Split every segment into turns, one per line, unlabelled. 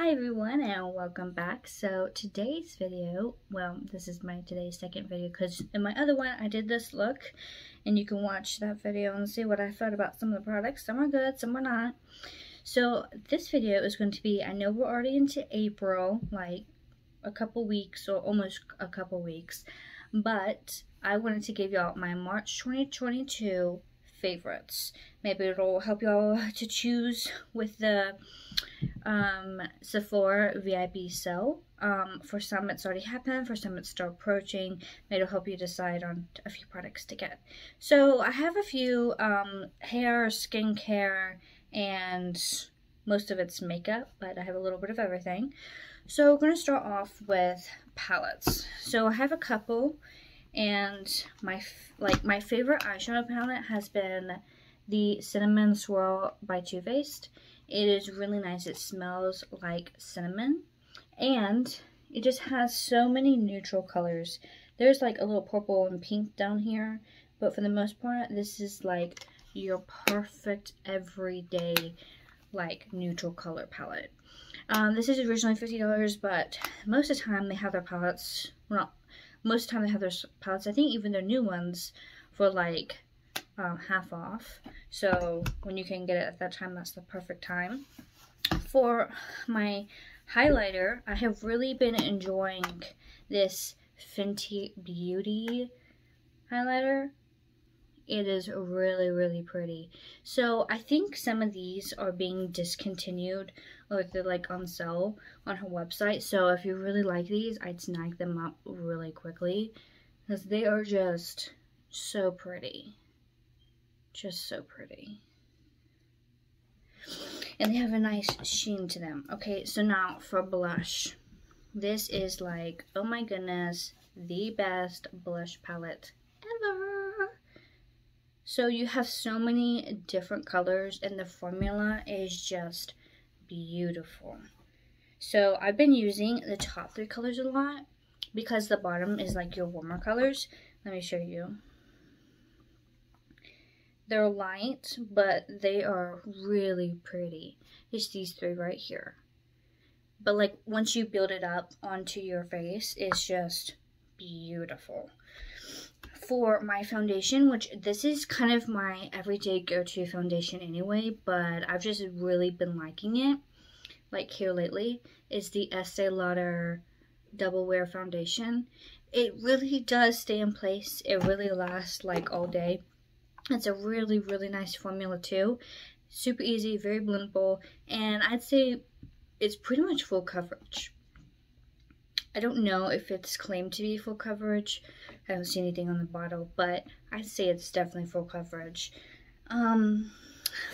Hi everyone and welcome back. So today's video, well, this is my today's second video because in my other one I did this look and you can watch that video and see what I thought about some of the products. Some are good, some are not. So this video is going to be, I know we're already into April, like a couple weeks or almost a couple weeks, but I wanted to give y'all my March 2022 favorites. Maybe it'll help y'all to choose with the Sephora VIP sale. For some it's already happened, for some it's still approaching. Maybe it'll help you decide on a few products to get. So I have a few hair, skincare, and most of it's makeup, but I have a little bit of everything. So we're going to start off with palettes. So I have a couple, and my favorite eyeshadow palette has been the Cinnamon Swirl by Too Faced. It is really nice. It smells like cinnamon, and it just has so many neutral colors. There's like a little purple and pink down here, but for the most part, this is like your perfect everyday like neutral color palette. This is originally $50, but most of the time they have their palettes, well, most of the time they have their palettes, I think even their new ones, for like half off. So when you can get it at that time, that's the perfect time. For my highlighter, I have really been enjoying this Fenty Beauty highlighter. It is really, really pretty. So I think some of these are being discontinued, or they're like on sale on her website. So if you really like these, I'd snag them up really quickly because they are just so pretty. Just so pretty. And they have a nice sheen to them. Okay, so now for blush. This is like, oh my goodness, the best blush palette ever. So you have so many different colors and the formula is just beautiful. So I've been using the top three colors a lot because the bottom is like your warmer colors. Let me show you. They're light, but they are really pretty. It's these three right here. But like once you build it up onto your face, it's just beautiful. For my foundation, which this is kind of my everyday go-to foundation anyway, but I've just really been liking it, like here lately, is the Estee Lauder Double Wear Foundation. It really does stay in place. It really lasts like all day. It's a really, really nice formula too. Super easy, very blendable, and I'd say it's pretty much full coverage. I don't know if it's claimed to be full coverage. I don't see anything on the bottle, but I'd say it's definitely full coverage.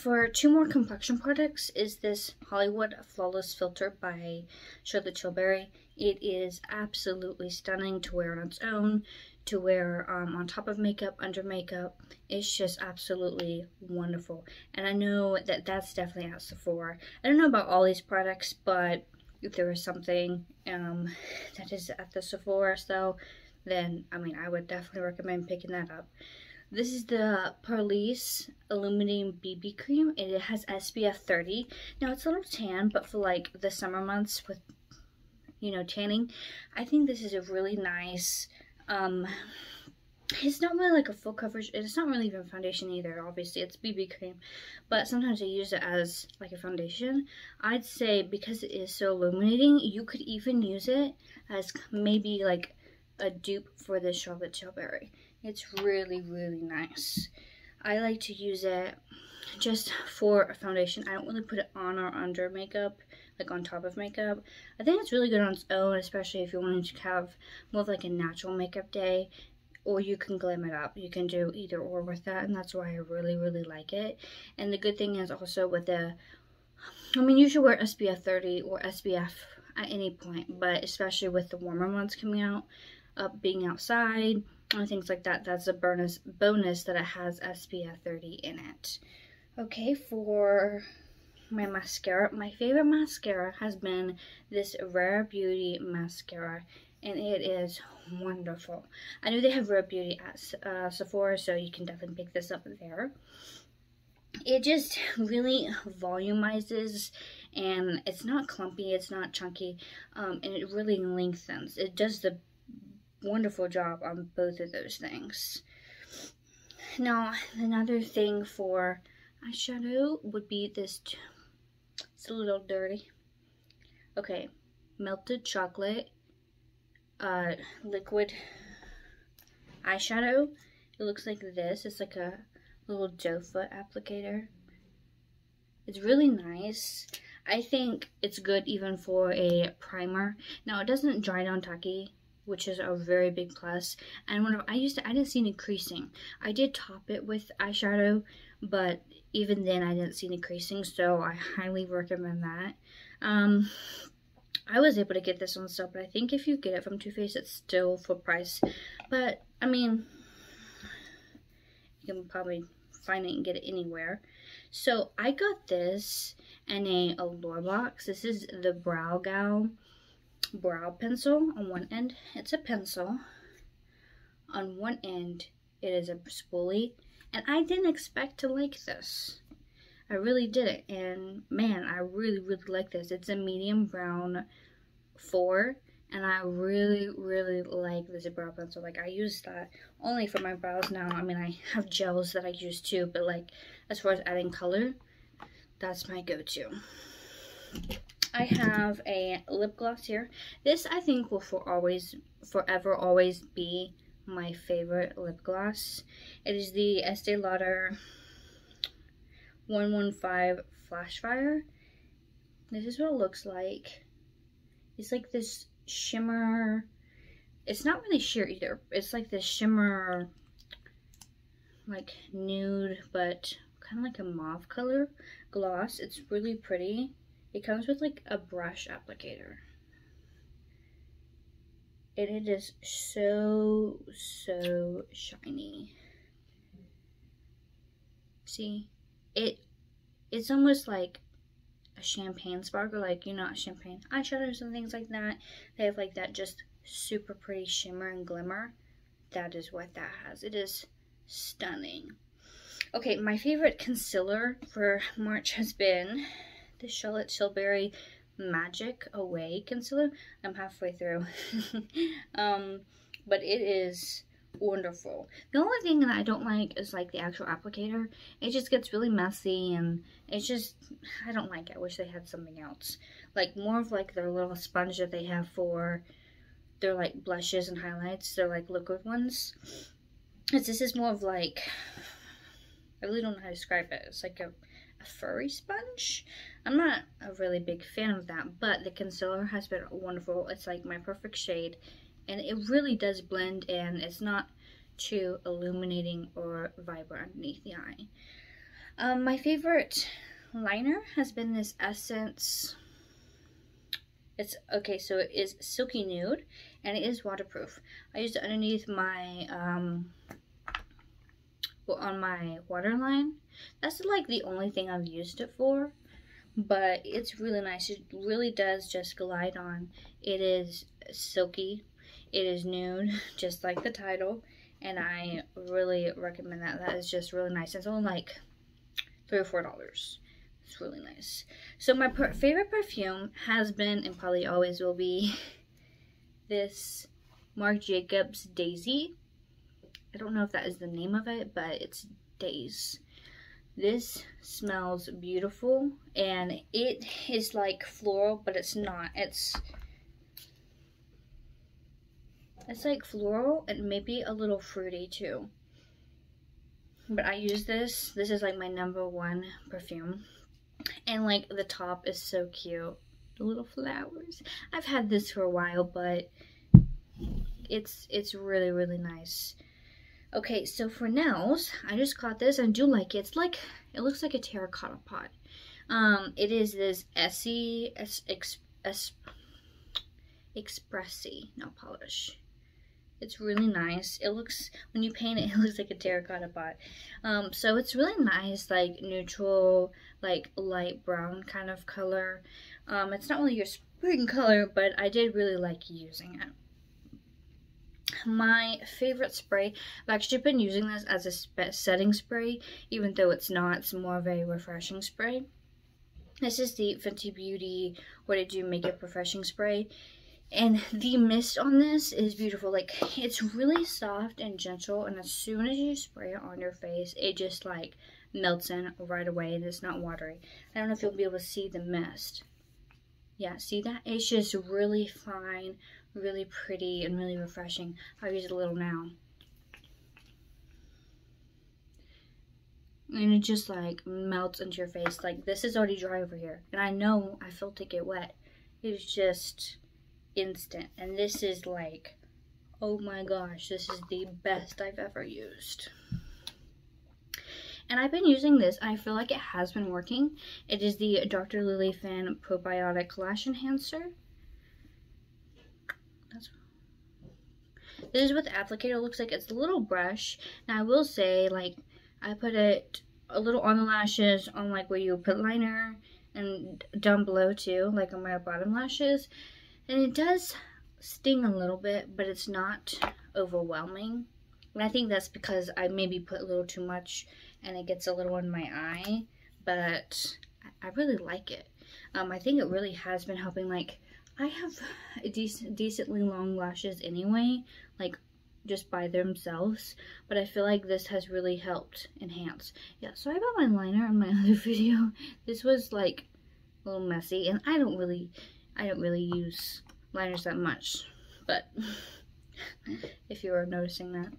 For two more complexion products is this Hollywood Flawless Filter by Charlotte Tilbury. It is absolutely stunning to wear on its own, to wear on top of makeup, under makeup. It's just absolutely wonderful. And I know that that's definitely at Sephora. I don't know about all these products, but if there is something that is at the Sephora sale, then I mean I would definitely recommend picking that up. This is the Perfume Illuminating BB Cream. It has SPF 30. Now it's a little tan, but for like the summer months with, you know, tanning, I think this is a really nice, it's not really like a full coverage, it's not really even foundation either, obviously it's BB cream, but sometimes I use it as like a foundation. I'd say because it is so illuminating, you could even use it as maybe like a dupe for the Charlotte Tilbury. It's really, really nice. I like to use it just for a foundation. I don't really put it on or under makeup, like on top of makeup. I think it's really good on its own, especially if you're wanting to have more of like a natural makeup day, or you can glam it up. You can do either or with that, and that's why I really, really like it. And the good thing is also with the, I mean, you should wear SPF 30 or SPF at any point, but especially with the warmer months coming out, being outside, and things like that, that's a bonus that it has SPF 30 in it. Okay, for my mascara, my favorite mascara has been this Rare Beauty mascara, and it is wonderful. I know they have Rare Beauty at Sephora, so you can definitely pick this up there. it just really volumizes, and it's not clumpy, it's not chunky, and it really lengthens. It does the wonderful job on both of those things. Now, another thing for eyeshadow would be this. It's a little dirty. Okay, melted chocolate liquid eyeshadow. It looks like this. It's like a little doe foot applicator. It's really nice. I think it's good even for a primer. Now, it doesn't dry down tacky, which is a very big plus. And when I used it, I didn't see any creasing. I did top it with eyeshadow, but even then I didn't see any creasing, so I highly recommend that. I was able to get this on sale, but I think if you get it from Too Faced, it's still full price. But, I mean, you can probably find it and get it anywhere. So, I got this in a Allure box. This is the Brow Gal brow pencil on one end. It's a pencil. On one end, it is a spoolie. And I didn't expect to like this. I really didn't, and man, I really like this. It's a medium brown 4, and I really like this brow pencil. Like, I use that only for my brows now. I mean, I have gels that I use too, but like, as far as adding color, that's my go-to. I have a lip gloss here. This, I think, will forever always be my favorite lip gloss. It is the Estee Lauder 115 Flash Fire. This is what it looks like. It's like this shimmer. It's not really sheer either. It's like this shimmer, like nude, but kind of like a mauve color gloss. It's really pretty. It comes with like a brush applicator. And it is so shiny. See? It's almost like a champagne sparkle, like, you know, champagne eyeshadows and things like that. They have like that just super pretty shimmer and glimmer. That is what that has. It is stunning. Okay, my favorite concealer for March has been the Charlotte Tilbury Magic Away concealer. I'm halfway through. But it is wonderful. The only thing that I don't like is like the actual applicator. It just gets really messy, and it's just, I don't like it. I wish they had something else, like more of like their little sponge that they have for their like blushes and highlights. They're like liquid ones. This is more of like, I really don't know how to describe it. It's like a furry sponge. I'm not a really big fan of that, but the concealer has been wonderful. It's like my perfect shade, and it really does blend in. It's not too illuminating or vibrant underneath the eye. My favorite liner has been this Essence. It's okay, so it is Silky Nude, and it is waterproof. I used it underneath my on my waterline. That's like the only thing I've used it for, but it's really nice. It really does just glide on. It is silky. It is nude, just like the title, and I really recommend that. That is just really nice. It's only like $3 or $4. It's really nice. So my favorite perfume has been, and probably always will be, this Marc Jacobs Daisy. I don't know if that is the name of it, but it's Days. This smells beautiful, and it is like floral, but it's not. It's like floral and maybe a little fruity too. But I use this. This is like my #1 perfume. And like the top is so cute. The little flowers. I've had this for a while, but it's really nice. Okay, so for nails, I just got this. I do like it. It's like, it looks like a terracotta pot. It is this Estee Expressi nail polish. It's really nice. It looks, when you paint it, it looks like a terracotta pot. So it's really nice, like neutral, like light brown kind of color. It's not really your spring color, but I did really like using it. My favorite spray, I've actually been using this as a setting spray, even though it's not, it's more of a refreshing spray. This is the Fenty Beauty What I Do Makeup Refreshing Spray. And the mist on this is beautiful. Like, it's really soft and gentle, and as soon as you spray it on your face, it just like melts in right away, and it's not watery. I don't know if you'll be able to see the mist. Yeah, see that? It's just really fine, really pretty, and really refreshing. I'll use it a little now. And it just like melts into your face. Like, this is already dry over here, and I know I felt it get wet. It's just instant, and this is like, oh my gosh, this is the best I've ever used. And I've been using this, I feel like it has been working. It is the Dr. Lily Fan Probiotic Lash Enhancer. This is what the applicator looks like. It's a little brush. Now I will say, like, I put it a little on the lashes, on like where you put liner, and down below too, like on my bottom lashes. And it does sting a little bit, but it's not overwhelming. And I think that's because I maybe put a little too much and it gets a little in my eye, but I really like it. I think it really has been helping. Like, I have decently long lashes anyway, like just by themselves, but I feel like this has really helped enhance. Yeah, sorry about my liner in my other video. This was like a little messy, and I don't really use liners that much, but if you were noticing that.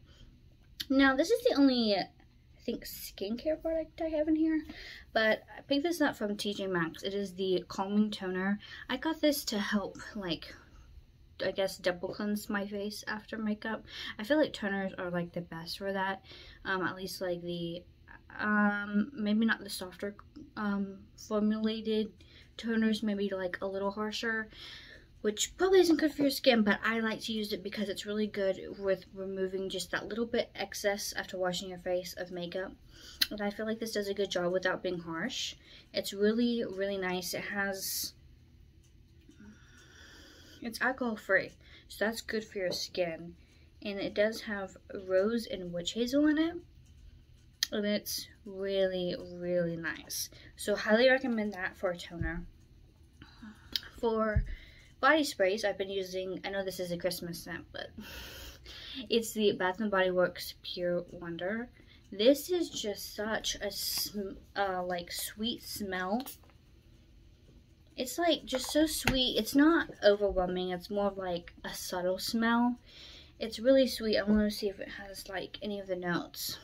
Now, this is the only, I think, skincare product I have in here, but I picked this up from TJ Maxx. It is the Calming Toner. I got this to help, like, I guess, double cleanse my face after makeup. I feel like toners are, like, the best for that. At least, like, the, maybe not the softer, formulated toners, maybe, like, a little harsher, which probably isn't good for your skin, but I like to use it because it's really good with removing just that little bit excess after washing your face of makeup. And I feel like this does a good job without being harsh. It's really, really nice. It's alcohol free, so that's good for your skin. And it does have rose and witch hazel in it, and it's really, really nice. So highly recommend that for a toner. For body sprays, I've been using, I know this is a Christmas scent, but it's the Bath & Body Works Pure Wonder. This is just such a like sweet smell. It's like just so sweet. It's not overwhelming. It's more of like a subtle smell. It's really sweet. I want to see if it has like any of the notes.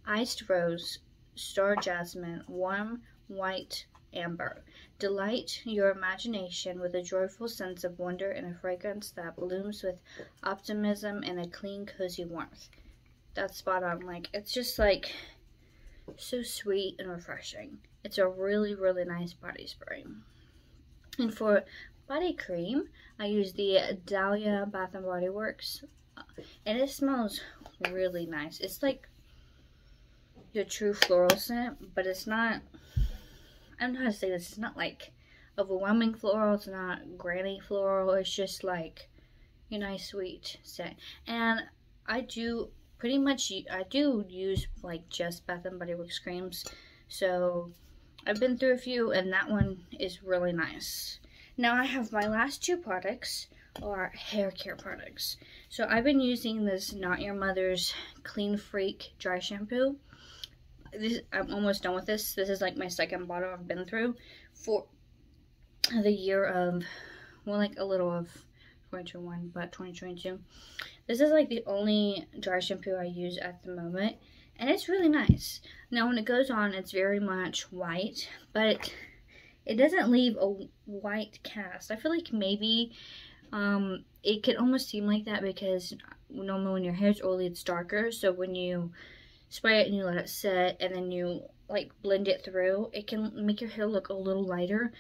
Iced rose, star jasmine, warm white amber. Delight your imagination with a joyful sense of wonder and a fragrance that blooms with optimism and a clean, cozy warmth. That's spot on. Like, it's just like so sweet and refreshing. It's a really, really nice body spray. And for body cream, I use the Dahlia Bath & Body Works, and it smells really nice. It's like your true floral scent, but it's not, I don't know how to say this, it's not like overwhelming floral, it's not granny floral, it's just like your nice sweet scent. And I do use like just Bath & Body Works creams, so I've been through a few, and that one is really nice. Now I have my last two products are hair care products. So I've been using this Not Your Mother's Clean Freak Dry Shampoo. I'm almost done with this. This is like my second bottle I've been through for the year of, well, like a little of 2021, but 2022. This is like the only dry shampoo I use at the moment, and it's really nice. Now when it goes on, it's very much white, but it doesn't leave a white cast. I feel like maybe it could almost seem like that because normally when your hair's oily, it's darker, so when you spray it and you let it set and then you like blend it through, it can make your hair look a little lighter.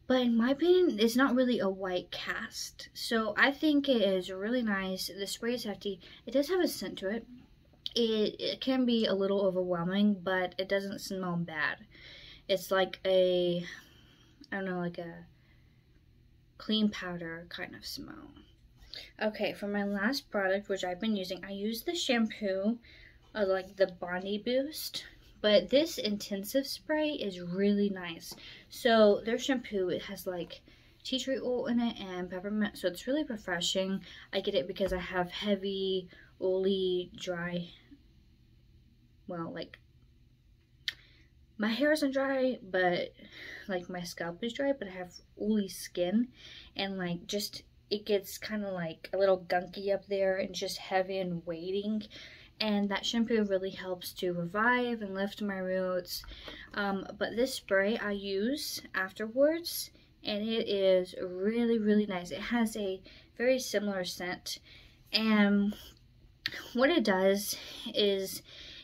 But in my opinion, it's not really a white cast. So I think it is really nice. The spray is hefty. It does have a scent to it. It can be a little overwhelming, but it doesn't smell bad. It's like a, I don't know, like a clean powder kind of smell. Okay, for my last product, which I've been using, I use the shampoo, like the Body Boost. But this intensive spray is really nice. So their shampoo, it has like tea tree oil in it and peppermint, so it's really refreshing. I get it because I have heavy, oily, dry, well, like, my hair isn't dry, but like my scalp is dry, but I have oily skin, and like just it gets kind of like a little gunky up there and just heavy and weighting. And that shampoo really helps to revive and lift my roots. But this spray I use afterwards, and it is really, really nice. It has a very similar scent, and what it does is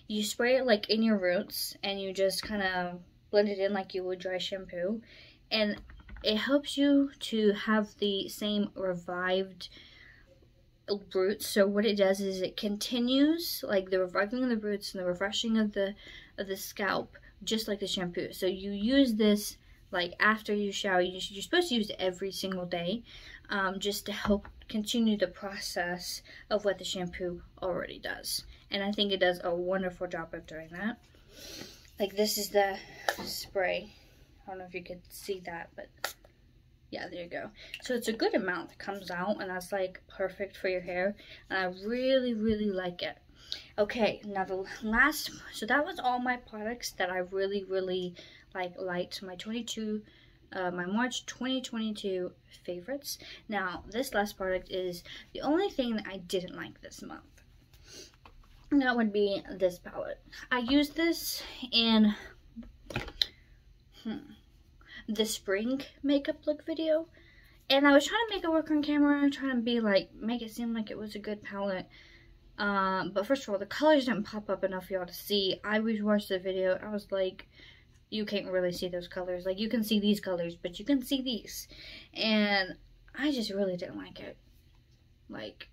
you spray it like in your roots, and you just kind of blend it in like you would dry shampoo, and it helps you to have the same revived roots. So what it does is it continues like the reviving of the roots and the refreshing of the scalp, just like the shampoo. So you use this like after you shower. You're supposed to use it every single day, just to help continue the process of what the shampoo already does. And I think it does a wonderful job of doing that. Like, this is the spray. I don't know if you could see that, but yeah, there you go. So it's a good amount that comes out, and that's like perfect for your hair. And I really, really like it. Okay, now the last, so that was all my products that I really, really liked. My my March 2022 favorites. Now, this last product is the only thing that I didn't like this month. And that would be this palette. I used this in the spring makeup look video, and I was trying to make it work on camera, trying to be like, make it seem like it was a good palette. But first of all, the colors didn't pop up enough for y'all to see. I rewatched the video, I was like, you can't really see those colors. Like, you can see these colors, but you can see these. And I just really didn't like it. Like,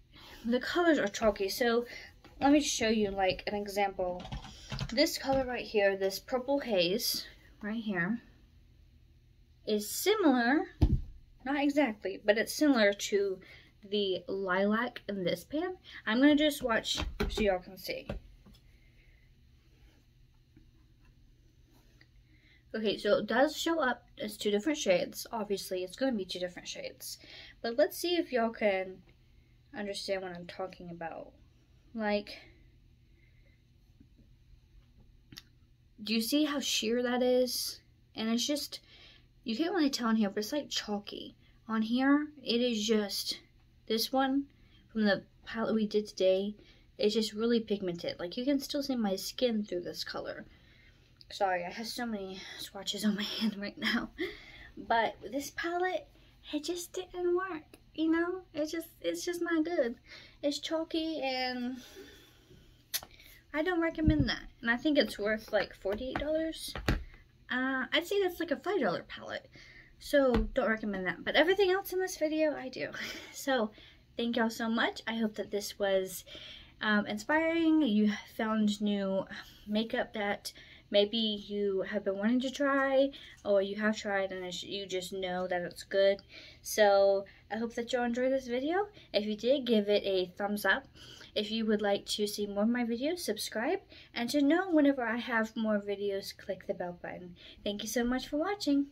the colors are chalky. So let me show you like an example. This color right here, this purple haze right here, is similar, not exactly, but it's similar to the lilac in this pan. I'm gonna just watch so y'all can see. Okay, so it does show up as 2 different shades. Obviously, it's going to be 2 different shades. But let's see if y'all can understand what I'm talking about. Like, do you see how sheer that is? And it's just, you can't really tell on here, but it's like chalky. On here, it is just, this one from the palette we did today, is just really pigmented. Like, you can still see my skin through this color. Sorry, I have so many swatches on my hand right now. But this palette, it just didn't work, you know? It's just not good. It's chalky, and I don't recommend that. And I think it's worth like $48. I'd say that's like a $5 palette. So don't recommend that. But everything else in this video, I do. So thank y'all so much. I hope that this was inspiring. You found new makeup that maybe you have been wanting to try, or you have tried and you just know that it's good. So I hope that you'll enjoy this video. If you did, give it a thumbs up. If you would like to see more of my videos, subscribe. And to know whenever I have more videos, click the bell button. Thank you so much for watching.